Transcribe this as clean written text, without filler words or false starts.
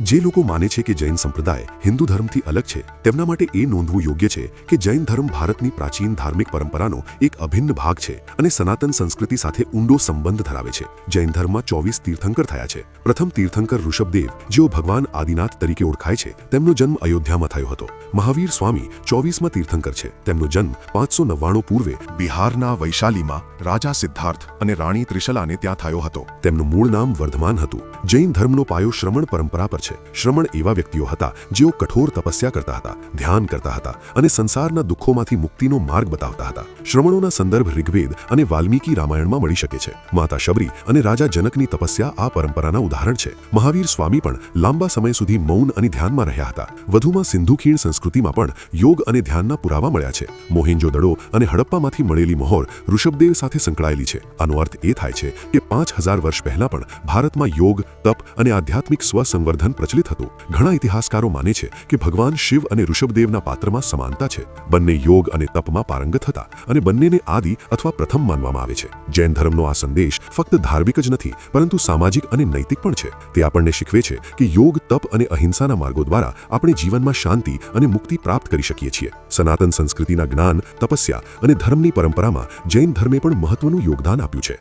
જે લોકો માને છે કે જૈન સંપ્રદાય હિન્દુ ધર્મથી અલગ છે તેમના માટે એ નોંધવું યોગ્ય છે કે જૈન ધર્મ ભારતની પ્રાચીન ધાર્મિક પરંપરાનો એક અભિન્ન ભાગ છે અને સનાતન સંસ્કૃતિ સાથે ઊંડો સંબંધ ધરાવે છે. જૈન ધર્મમાં 24 તીર્થંકર થયા છે. પ્રથમ તીર્થંકર ઋષભદેવ, જેઓ ભગવાન આદિનાથ તરીકે ઓળખાય છે, તેમનો જન્મ અયોધ્યામાં થયો હતો. મહાવીર સ્વામી 24મા તીર્થંકર છે. તેમનો જન્મ 599 પૂર્વે બિહારના વૈશાલીમાં રાજા સિદ્ધાર્થ અને રાણી ત્રિશલાને ત્યાં થયો હતો. તેમનું મૂળ નામ વર્ધમાન હતું. જૈન ધર્મનો પાયો શ્રમણ પરંપરા પર છે. શ્રમણ એવા વ્યક્તિઓ હતા જેઓ કઠોર તપસ્યા કરતા હતા, ધ્યાન કરતા હતા અને સંસારના દુઃખોમાંથી મુક્તિનો માર્ગ બતાવતા હતા. શ્રમણોના સંદર્ભ ઋગ્વેદ અને વાલ્મીકી રામાયણમાં મળી શકે છે. માતા શબરી અને રાજા જનકની તપસ્યા આ પરંપરાના ઉદાહરણ છે. મહાવીર સ્વામી પણ લાંબા સમય સુધી મૌન અને ધ્યાનમાં રહ્યા હતા. વધુમાં સિંધુ ખીણ સંસ્કૃતિમાં પણ યોગ અને ધ્યાનના પુરાવા મળ્યા છે. મોહેન્જો-દડો અને હડપ્પામાંથી મળેલી મહોર ઋષભદેવ સાથે સંકળાયેલી છે. આનો અર્થ એ થાય છે કે 5000 વર્ષ પહેલા પણ ભારતમાં યોગ, તપ અને આધ્યાત્મિક સ્વસંવર્ધન પ્રચલિત હતું. ઘણા ઇતિહાસકારો માને છે કે ભગવાન શિવ અને ઋષભદેવના પાત્રમાં સમાનતા છે. બંને યોગ અને તપમાં પારંગત હતા અને બંનેને આદિ અથવા પ્રથમ માનવામાં આવે છે. જૈન ધર્મનો આ સંદેશ ફક્ત ધાર્મિક જ નથી પરંતુ સામાજિક અને નૈતિક પણ છે. તે આપણને શીખવે છે કે યોગ, તપ અને અહિંસાના માર્ગો દ્વારા આપણે જીવનમાં શાંતિ અને મુક્તિ પ્રાપ્ત કરી શકીએ છીએ. સનાતન સંસ્કૃતિના જ્ઞાન, તપસ્યા અને ધર્મની પરંપરામાં જૈન ધર્મે પણ મહત્વનું યોગદાન આપ્યું છે.